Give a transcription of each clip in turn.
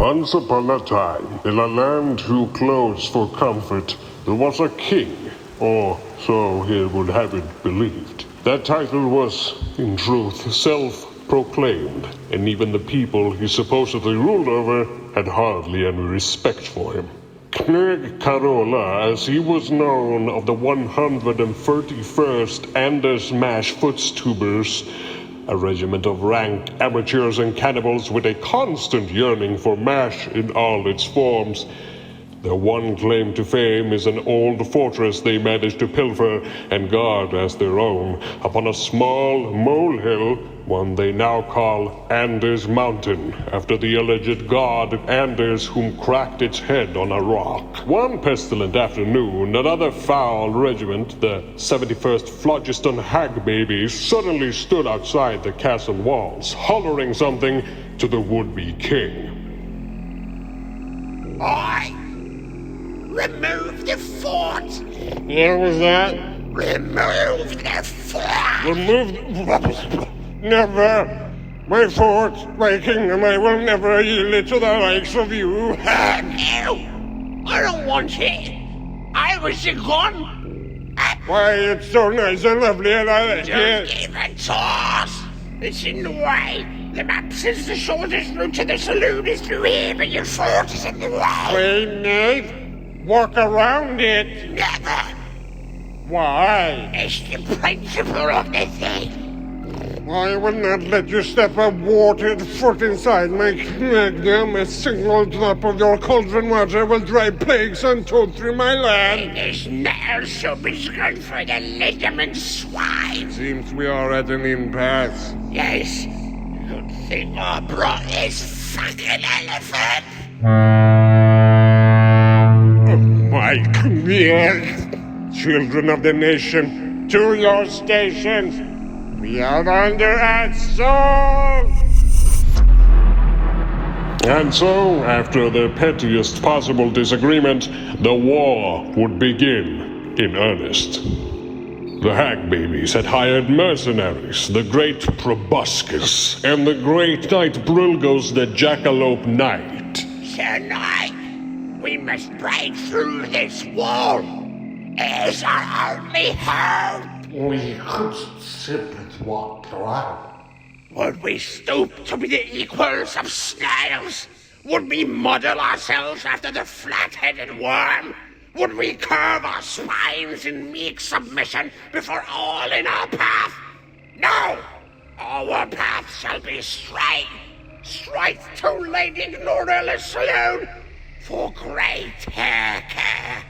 Once upon a time, in a land too close for comfort, there was a king, or so he would have it believed. That title was, in truth, self-proclaimed, and even the people he supposedly ruled over had hardly any respect for him. Kneg Carola, as he was known, of the 131st Anders Mash Footstubers, a regiment of ranked amateurs and cannibals with a constant yearning for mash in all its forms. Their one claim to fame is an old fortress they managed to pilfer and guard as their own upon a small molehill, one they now call Anders Mountain, after the alleged god Anders whom cracked its head on a rock. One pestilent afternoon, another foul regiment, the 71st Phlogiston Hag Babies, suddenly stood outside the castle walls, hollering something to the would-be king. Oi! Remove the fort! What was that? Remove the fort! Remove... Never! My fort, my kingdom, I will never yield it to the likes of you. No! I don't want it! I was a gun! Why, it's so nice and lovely and I like Don't it. give it to us! It's in the way! The map says the shortest route to the saloon is through here, but your fort is in the way! Wait, Nate. Walk around it. Never! Why? It's the principle of the thing! I will not let you step a watered foot inside my kingdom. A single drop of your cauldron water will drive plagues untold through my land. This nail shall be good for the ligament swine! Seems we are at an impasse. Yes, good thing I brought this fucking elephant! My Mackeerre, children of the nation, to your stations. We are under assault! And so, after the pettiest possible disagreement, the war would begin in earnest. The Hag Babies had hired mercenaries, the great Proboscis, and the great Knight Brilgos the Jackalope Knight. Sir Knight, we must break through this wall. It is our only hope. We could simply walk around. Would we stoop to be the equals of snails? Would we model ourselves after the flat-headed worm? Would we curve our spines in meek submission before all in our path? No! Our path shall be straight. Straight to Lady Gnorella's saloon for great hair care.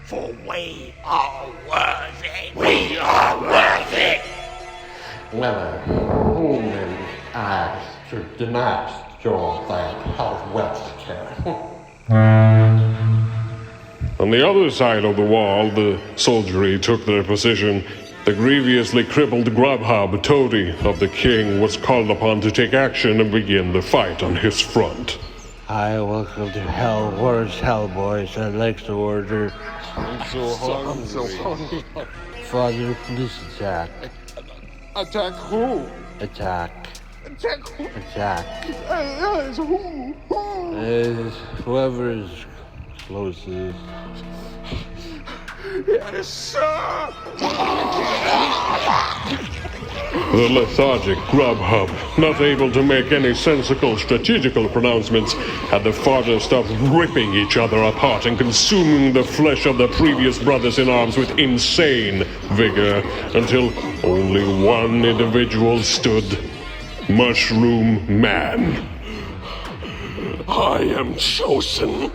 For we are worthy. We are worthy! Whether human eyes should deny your that health wealth care. On the other side of the wall, the soldiery took their position. The grievously crippled Grubhub, toady of the king, was called upon to take action and begin the fight on his front. Hi, welcome to hell. Where's hell, boys? I'd like to order. I'm so hungry. Father, please attack. Attack who? Attack. Attack who? Attack. Yes, who? Whoever is closest. Yes, sir! The lethargic Grubhub, not able to make any sensical strategical pronouncements, had the fodder stop ripping each other apart and consuming the flesh of the previous brothers in arms with insane vigor, until only one individual stood. Mushroom Man. I am chosen.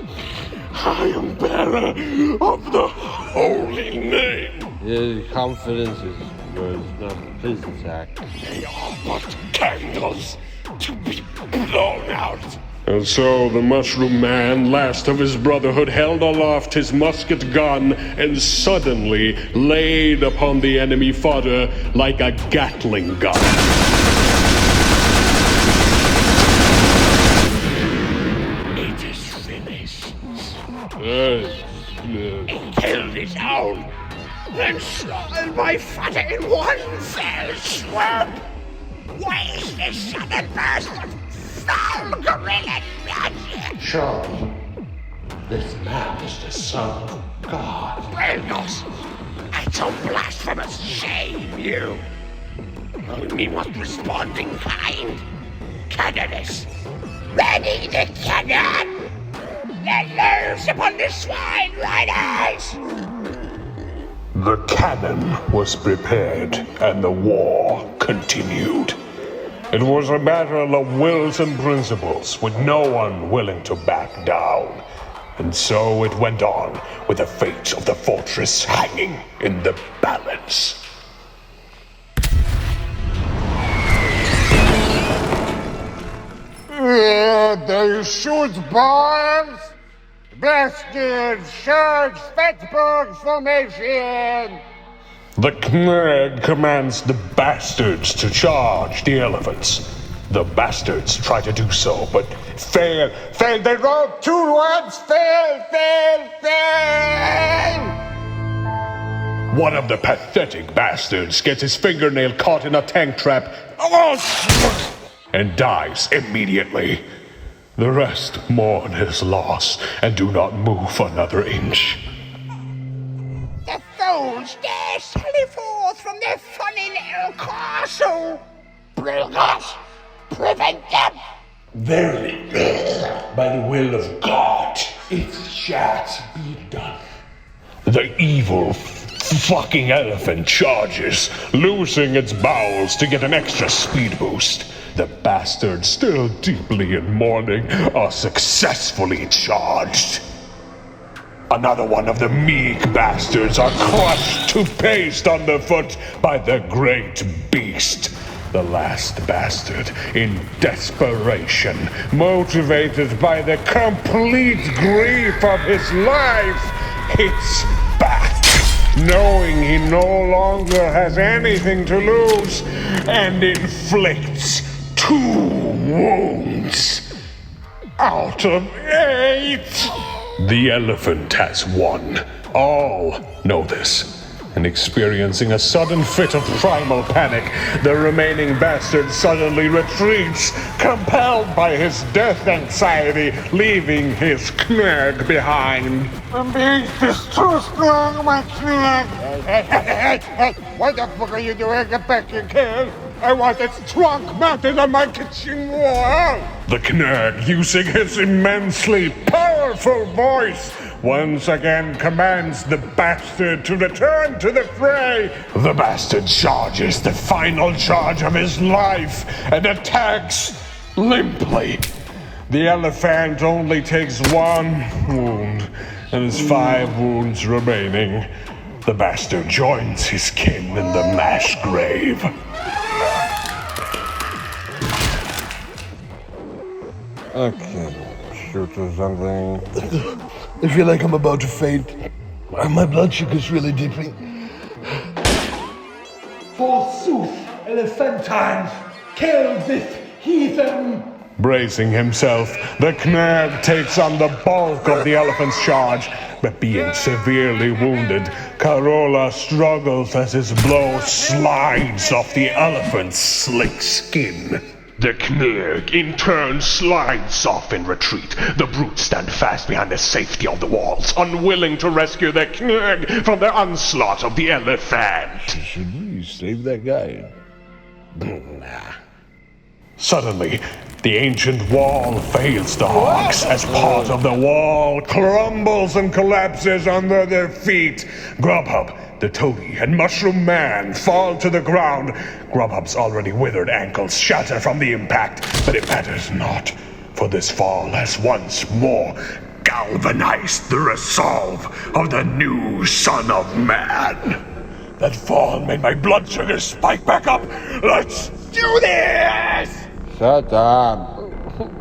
I am bearer of the holy name. Yeah, confidence is good. No, please attack. They are but candles to be blown out. And so the Mushroom Man, last of his brotherhood, held aloft his musket gun and suddenly laid upon the enemy fodder like a Gatling gun. It is finished. It killed its own, then slaughtered my father in one fell swoop. Why is this sudden burst of Golgorilla magic! Surely, this man is the son of God. Eldos, it's a blasphemous shame, you. Only must respond in kind. Cannonus, ready the cannon! Let loose upon the swine riders! The cannon was prepared, and the war continued. It was a battle of wills and principles, with no one willing to back down. And so it went on, with the fate of the fortress hanging in the balance. They shoot bombs! Bastards, charge Fatberg formation! The Knurg commands the bastards to charge the elephants. The bastards try to do so, but fail. They roll 2 words. Fail. One of the pathetic bastards gets his fingernail caught in a tank trap and dies immediately. The rest mourn his loss and do not move another inch. The fools dare sally forth from their funny little castle. Bring us! Prevent them! Verily, by the will of God, it shall be done. The evil fucking elephant charges, losing its bowels to get an extra speed boost. The bastards, still deeply in mourning, are successfully charged. Another one of the meek bastards are crushed to paste underfoot by the great beast. The last bastard, in desperation, motivated by the complete grief of his life, hits back, knowing he no longer has anything to lose, and inflicts 2 wounds out of 8. The elephant has won. All know this. And experiencing a sudden fit of primal panic, the remaining bastard suddenly retreats, compelled by his death anxiety, leaving his Knurg behind. The beast is too strong, my Knurg! Hey, what the fuck are you doing? Get back here, kid! I want its trunk mounted on my kitchen wall! The Knurg, using his immensely powerful voice, once again commands the bastard to return to the fray. The bastard charges the final charge of his life and attacks limply. The elephant only takes 1 wound and has 5 wounds remaining. The bastard joins his kin in the mass grave. Okay, shoot or something. I feel like I'm about to faint. My blood sugar's really dipping. Forsooth, Elephantines, kill this heathen! Bracing himself, the Knurg takes on the bulk of the elephant's charge, but being severely wounded, Carola struggles as his blow slides off the elephant's slick skin. The Knurg, in turn, slides off in retreat. The brutes stand fast behind the safety of the walls, unwilling to rescue the Knurg from the onslaught of the elephant. Should we save that guy? Nah. Suddenly, the ancient wall fails the hogs as part of the wall crumbles and collapses under their feet. Grubhub, the toady, and Mushroom Man fall to the ground. Grubhub's already withered ankles shatter from the impact, but it matters not, for this fall has once more galvanized the resolve of the new Son of Man. That fall made my blood sugar spike back up. Let's do this! Shut up.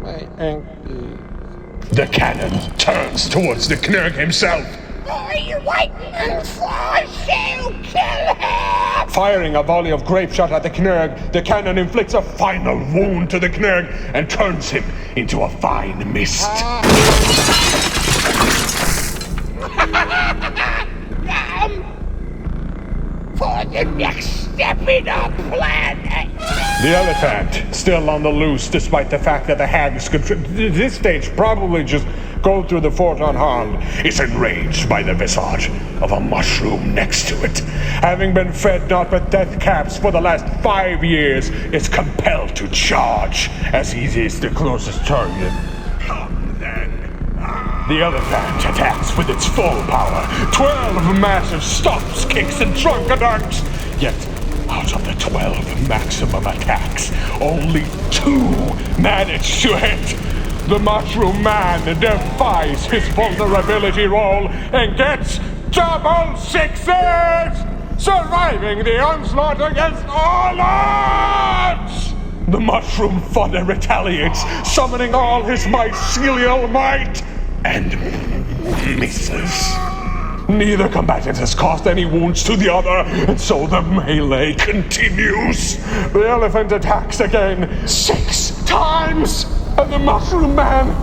My ankle. The cannon turns towards the Knurg himself. Are you waiting and force you kill him? Firing a volley of grape shot at the Knurg, the cannon inflicts a final wound to the Knurg and turns him into a fine mist. For the next step in our plan. The elephant, still on the loose despite the fact that the hags could at this stage probably just go through the fort unharmed, is enraged by the visage of a mushroom next to it. Having been fed not but death caps for the last 5 years, it's compelled to charge as he is the closest target. Come then. The elephant attacks with its full power. 12 massive stomps, kicks, and trunk-a-dunks. Yet, out of the 12 maximum attacks, only 2 manage to hit. The Mushroom Man defies his vulnerability roll and gets double 6s, surviving the onslaught against all odds! The Mushroom Fodder retaliates, summoning all his mycelial might, and misses. Neither combatant has caused any wounds to the other, and so the melee continues. The elephant attacks again 6 times, and the Mushroom Man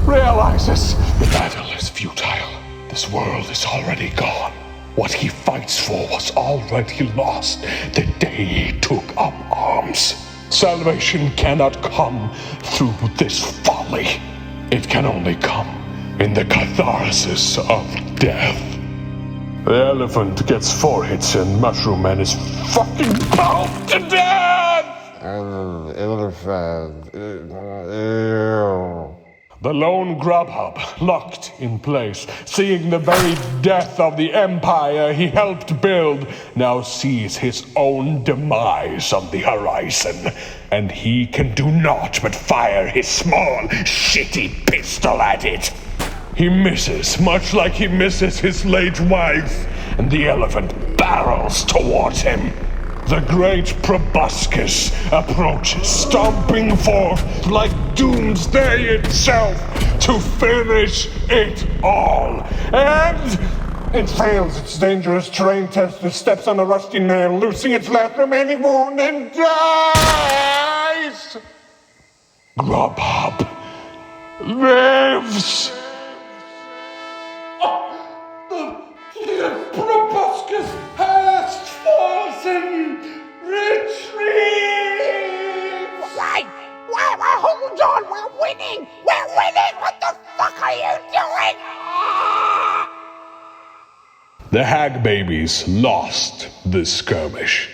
realizes the battle is futile. This world is already gone. What he fights for was already lost the day he took up arms. Salvation cannot come through this folly. It can only come in the catharsis of death. The elephant gets 4 hits and Mushroom Man is fucking pulped to death! Elephant. The lone Grubhub, locked in place, seeing the very death of the empire he helped build, now sees his own demise on the horizon, and he can do naught but fire his small, shitty pistol at it. He misses, much like he misses his late wife, and the elephant barrels towards him. The great proboscis approaches, stomping forth like doomsday itself to finish it all. And it fails its dangerous terrain test. It steps on a rusty nail, losing its last remaining wound, and dies. Grubhub lives. The proboscis has fallen. Retreat! Why, hold on, we're winning! We're winning! What the fuck are you doing? The hag babies lost this skirmish.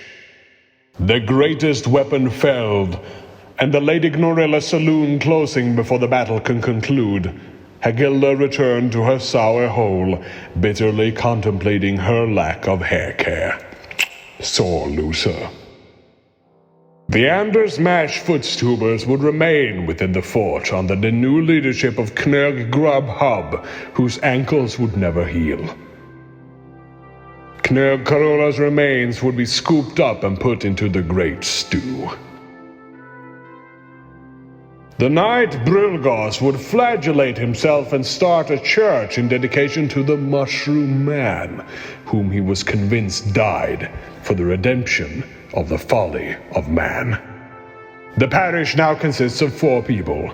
The greatest weapon failed, and the Lady Gnorilla saloon closing before the battle can conclude, Hagilda returned to her sour hole, bitterly contemplating her lack of hair care. Sore loser. The Anders Mash footstubers would remain within the fort under the new leadership of Knurg Grubhub, whose ankles would never heal. Knurg Corolla's remains would be scooped up and put into the Great Stew. The knight Brilgos would flagellate himself and start a church in dedication to the Mushroom Man, whom he was convinced died for the redemption of the folly of man. The parish now consists of 4 people,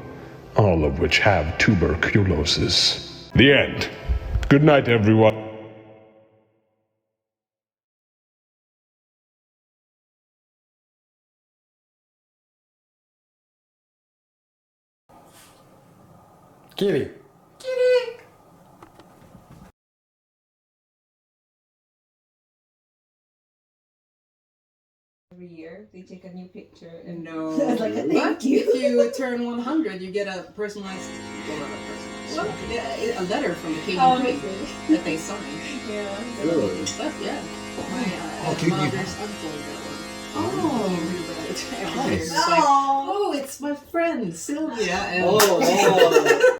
all of which have tuberculosis. The end. Good night, everyone. Kitty. Every year they take a new picture and No. it's like a But thank you. if you turn 100, you get a personalized, a letter from the king and queen that they sign. Yeah. Really? Stuff, yeah. My I'll keep you. mother's uncle got one. Oh. Every year. Nice. It's like, oh, it's my friend Sylvia. And Oh.